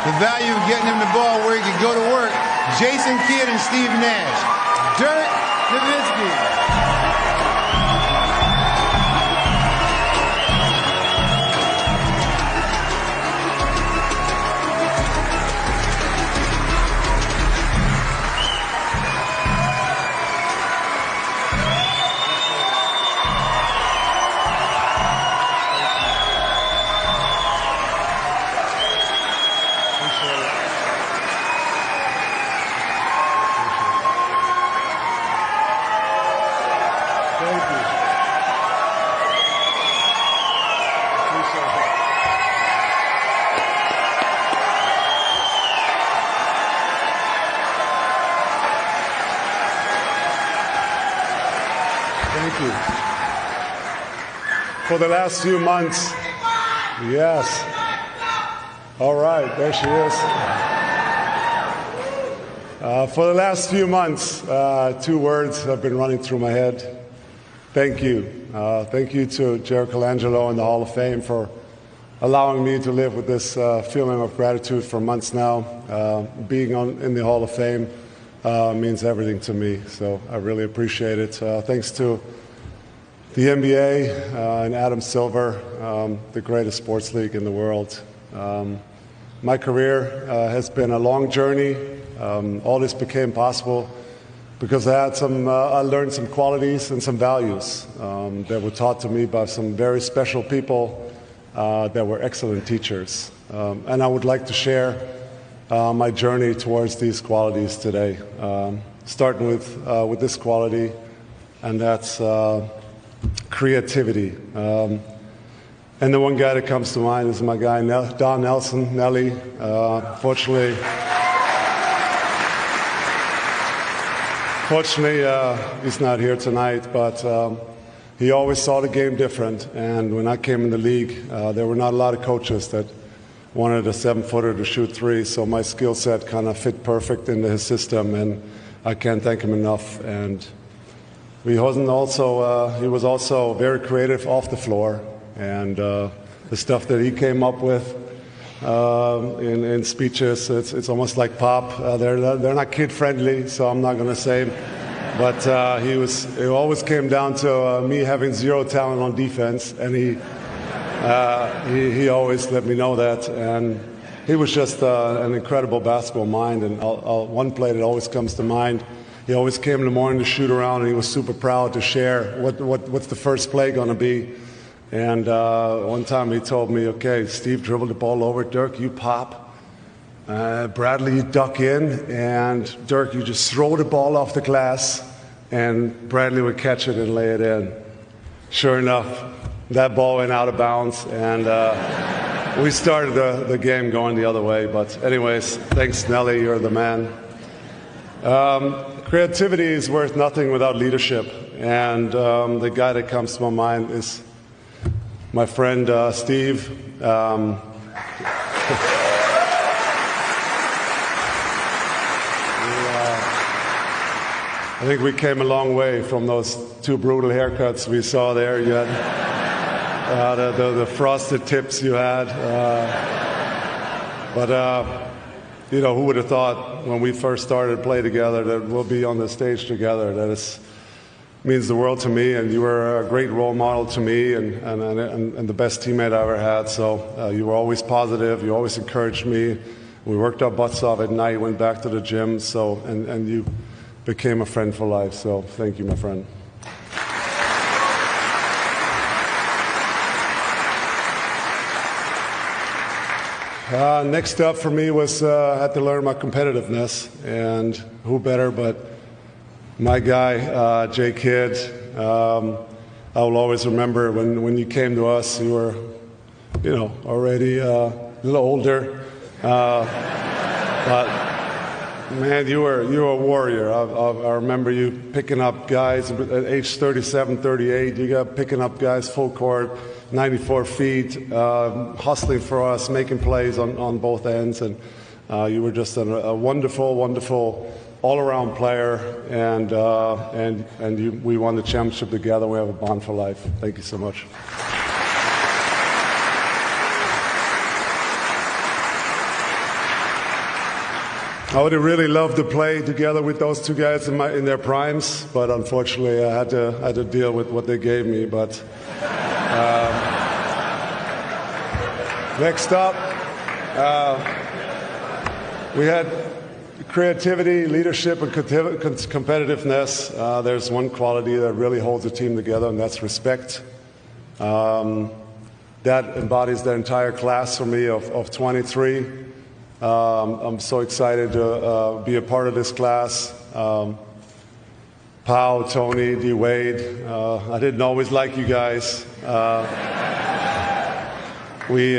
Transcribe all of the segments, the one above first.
the value of getting him the ball where he could go to work. Jason Kidd and Steve Nash. Dirk Nowitzki. Thank you. For the last few months, yes. All right, there she is. For the last few months, 2 words have been running through my head. Thank you. Thank you to Jerry Colangelo and the Hall of Fame for allowing me to live with this feeling of gratitude for months now. Being in the Hall of Fame means everything to me, so I really appreciate it. Thanks to the NBA and Adam Silver, the greatest sports league in the world. My career has been a long journey. All this became possible because I learned some qualities and some values that were taught to me by some very special people that were excellent teachers. And I would like to share my journey towards these qualities today, starting with this quality, and that's creativity. And the one guy that comes to mind is my guy, Don Nelson, Nelly. Fortunately, he's not here tonight, but he always saw the game different. And when I came in the league, there were not a lot of coaches that wanted a 7-footer to shoot 3, so my skill set kind of fit perfect into his system, and I can't thank him enough. And he was also very creative off the floor, and the stuff that he came up with in speeches, it's almost like pop. They're not kid-friendly, so I'm not going to say, but it always came down to me having zero talent on defense, and he always let me know that, and he was just an incredible basketball mind. And one play that always comes to mind, he always came in the morning to shoot around, and he was super proud to share what's the first play going to be. And one time he told me, okay, Steve, dribble the ball over, Dirk, you pop, Bradley, you duck in, and Dirk, you just throw the ball off the glass, and Bradley would catch it and lay it in. Sure enough, that ball went out of bounds, and we started the game going the other way. But anyways, thanks, Nelly, you're the man. Creativity is worth nothing without leadership, and the guy that comes to my mind is my friend Steve. I think we came a long way from those 2 brutal haircuts we saw there. You had the frosted tips you had. You know, who would have thought when we first started to play together that we'll be on the stage together? That means the world to me, and you were a great role model to me, and the best teammate I ever had. So you were always positive. You always encouraged me. We worked our butts off at night, went back to the gym. So and you became a friend for life. So thank you, my friend. Next up for me was I had to learn my competitiveness, and who better but my guy, Jay Kidd. I will always remember when you came to us, you were, already a little older, but man, you were a warrior. I remember you picking up guys at age 37, 38. You got picking up guys full court, 94 feet, hustling for us, making plays on both ends, and you were just a wonderful, wonderful all-around player. And we won the championship together. We have a bond for life. Thank you so much. I would have really loved to play together with those two guys in their primes, but unfortunately I had to deal with what they gave me. But next up, we had creativity, leadership, and competitiveness. There's one quality that really holds a team together, and that's respect. That embodies the entire class for me of 23. I'm so excited to be a part of this class. Pau, Tony, D. Wade. I didn't always like you guys. We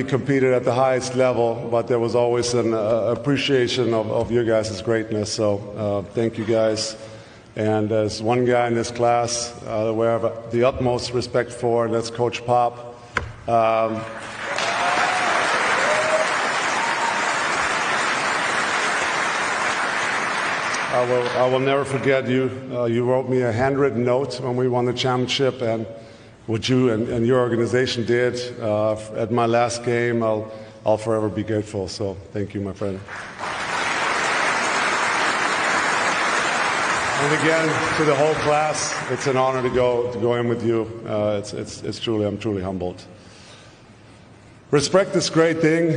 competed at the highest level, but there was always an appreciation of your guys' greatness. So thank you guys. And there's one guy in this class that we have the utmost respect for, and that's Coach Pop. I will never forget you. You wrote me a handwritten note when we won the championship, and what you and your organization did at my last game, I'll forever be grateful. So thank you, my friend. And again, to the whole class, it's an honor to go in with you. I'm truly humbled. Respect is a great thing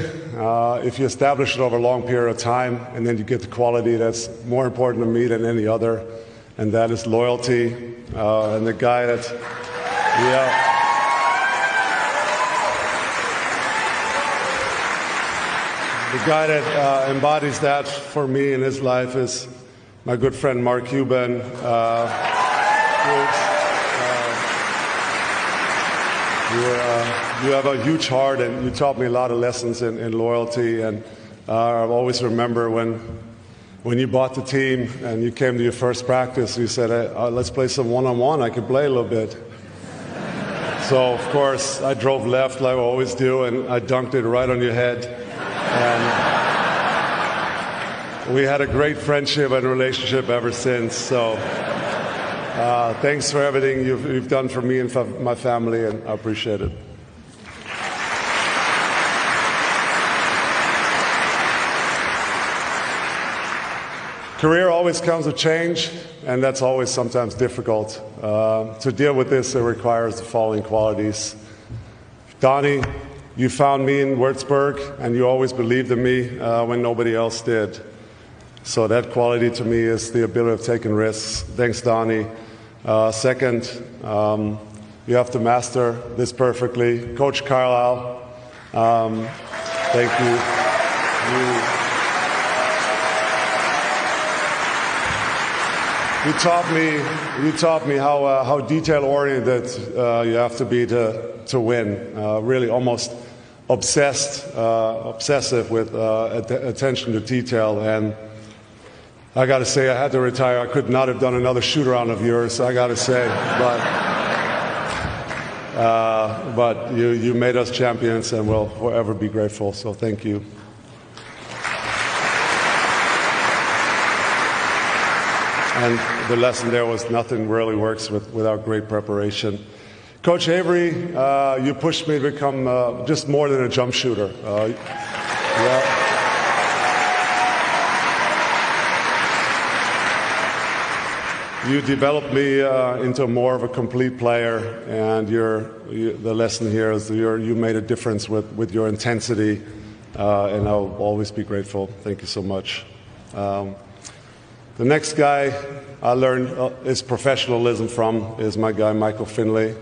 if you establish it over a long period of time, and then you get the quality that's more important to me than any other, and that is loyalty. And the guy that, embodies that for me in his life is my good friend Mark Cuban. You have a huge heart, and you taught me a lot of lessons in loyalty. And I always remember when you bought the team and you came to your first practice, you said, let's play some one-on-one. I could play a little bit. So, of course, I drove left like I always do, and I dunked it right on your head. And we had a great friendship and relationship ever since. So thanks for everything you've done for me and for my family, and I appreciate it. Career always comes with change, and that's always sometimes difficult. To deal with this, it requires the following qualities. Donnie, you found me in Würzburg, and you always believed in me when nobody else did. So that quality to me is the ability of taking risks. Thanks, Donnie. Second, you have to master this perfectly. Coach Carlisle, thank you. You taught me how detail-oriented you have to be to win. Really, almost obsessive with attention to detail. And I got to say, I had to retire. I could not have done another shoot-around of yours. I got to say, but you made us champions, and we'll forever be grateful. So thank you. And the lesson there was nothing really works without great preparation. Coach Avery, you pushed me to become just more than a jump shooter. You developed me into more of a complete player, and the lesson here is that you made a difference with your intensity, and I'll always be grateful. Thank you so much. The next guy I learned his professionalism from is my guy Michael Finley. You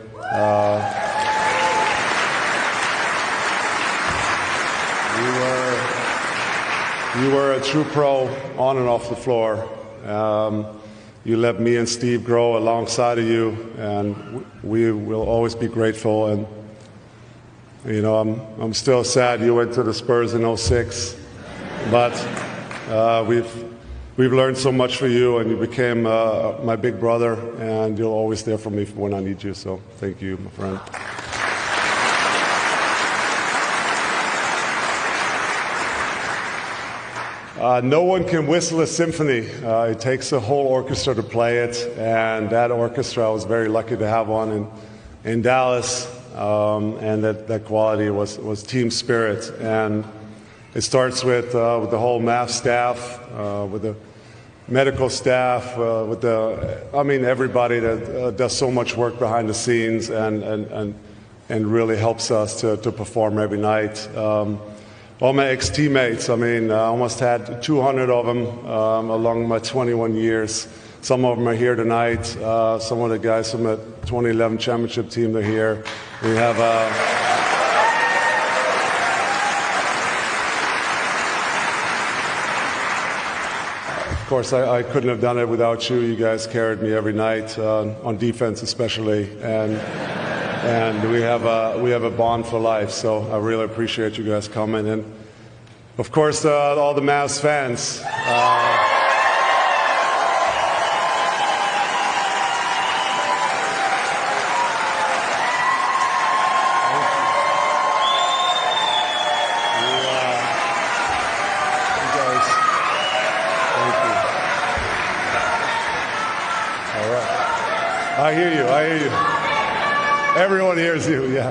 were a true pro on and off the floor. You let me and Steve grow alongside of you, and we will always be grateful. And you know, I'm still sad you went to the Spurs in '06, but we've learned so much for you, and you became my big brother, and you're always there for me when I need you. So thank you, my friend. No one can whistle a symphony. It takes a whole orchestra to play it, and that orchestra I was very lucky to have one in Dallas, and that quality was team spirit. And It starts with the whole math staff, with the medical staff, everybody that does so much work behind the scenes and really helps us to perform every night. All my ex-teammates, I almost had 200 of them along my 21 years. Some of them are here tonight. Some of the guys from the 2011 championship team are here. We have of course, I couldn't have done it without you. You guys carried me every night, on defense especially, and we have a bond for life. So I really appreciate you guys coming, and of course, all the Mavs fans. I hear you. Everyone hears you, yeah.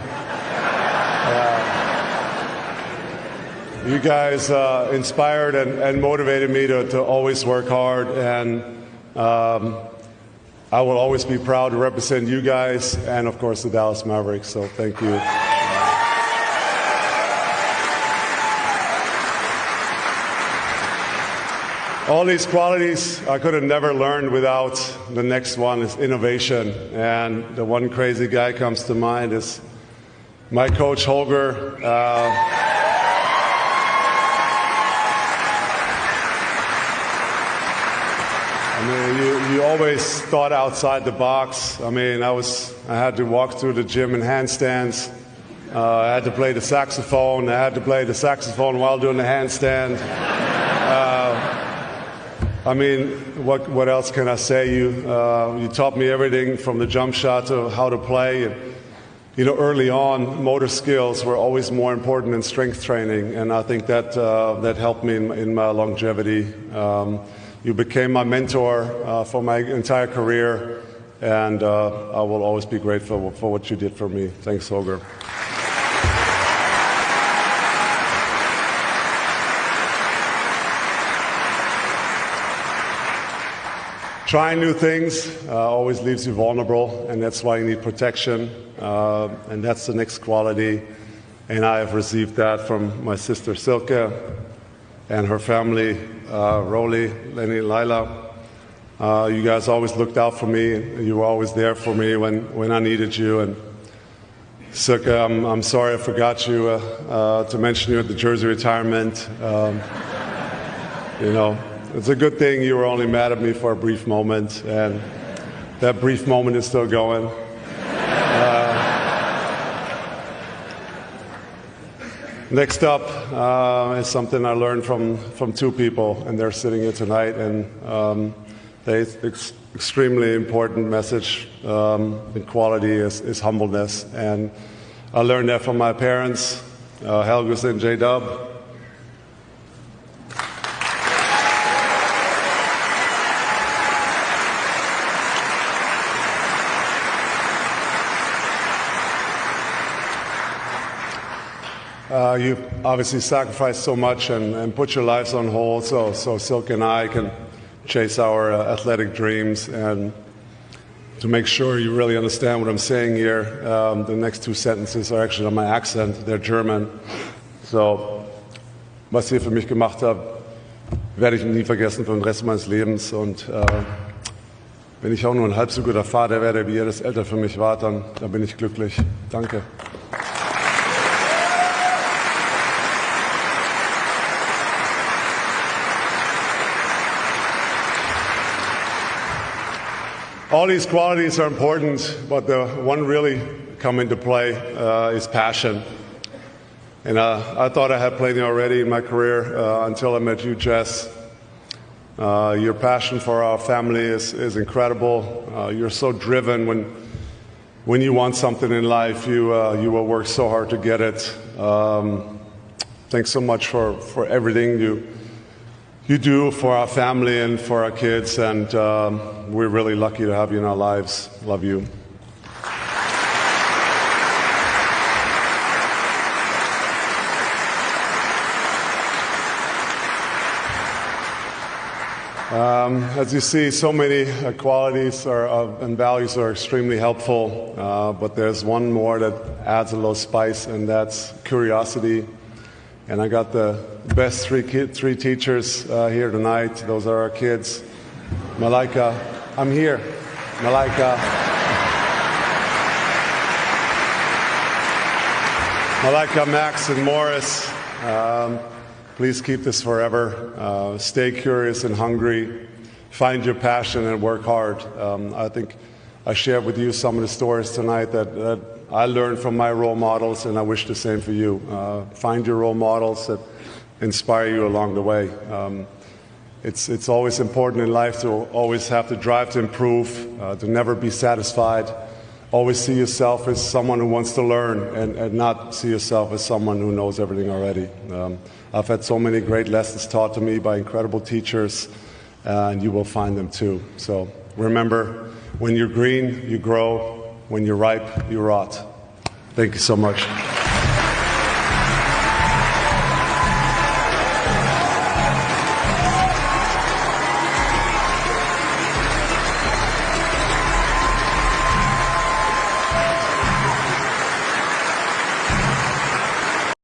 You guys inspired and motivated me to always work hard, and I will always be proud to represent you guys and, of course, the Dallas Mavericks, so thank you. All these qualities I could have never learned without the next one is innovation. And the one crazy guy comes to mind is my coach, Holger. You always thought outside the box. I had to walk through the gym in handstands. I had to play the saxophone. I had to play the saxophone while doing the handstand. What else can I say? You taught me everything from the jump shot to how to play. And, early on, motor skills were always more important than strength training, and I think that helped me in my longevity. You became my mentor for my entire career, and I will always be grateful for what you did for me. Thanks, Holger. Trying new things always leaves you vulnerable, and that's why you need protection, and that's the next quality. And I have received that from my sister Silke and her family, Rolly, Lenny, Lila. You guys always looked out for me. You were always there for me when I needed you. And Silke, I'm sorry I forgot you to mention you at the jersey retirement. It's a good thing you were only mad at me for a brief moment, and that brief moment is still going. Next up is something I learned from two people, and they're sitting here tonight, and extremely important message in quality is humbleness, and I learned that from my parents, Helgus and J-Dub. You've obviously sacrificed so much and put your lives on hold so Silke and I can chase our athletic dreams. And to make sure you really understand what I'm saying here, the next two sentences are actually on my accent. They're German. So, was ihr für mich gemacht habt, werde ich nie vergessen für den Rest meines Lebens. Und wenn ich auch nur ein halb so guter Vater werde, wie ihr das Eltern für mich wart, dann bin ich glücklich. Danke. All these qualities are important, but the one really come into play is passion. And I thought I had plenty already in my career until I met you, Jess. Your passion for our family is incredible. You're so driven when you want something in life. You will work so hard to get it. Thanks so much for everything you do for our family and for our kids, and we're really lucky to have you in our lives. Love you. As you see, so many qualities and values are extremely helpful, but there's one more that adds a little spice, and that's curiosity. And I got the best three teachers here tonight. Those are our kids. Malaika, I'm here. Malaika. Malaika, Max, and Morris. Please keep this forever. Stay curious and hungry. Find your passion and work hard. I think I shared with you some of the stories tonight that I learned from my role models, and I wish the same for you. Find your role models that inspire you along the way. It's always important in life to always have the drive to improve, to never be satisfied. Always see yourself as someone who wants to learn and not see yourself as someone who knows everything already. I've had so many great lessons taught to me by incredible teachers, and you will find them too. So remember, when you're green, you grow. When you're ripe, you rot. Thank you so much.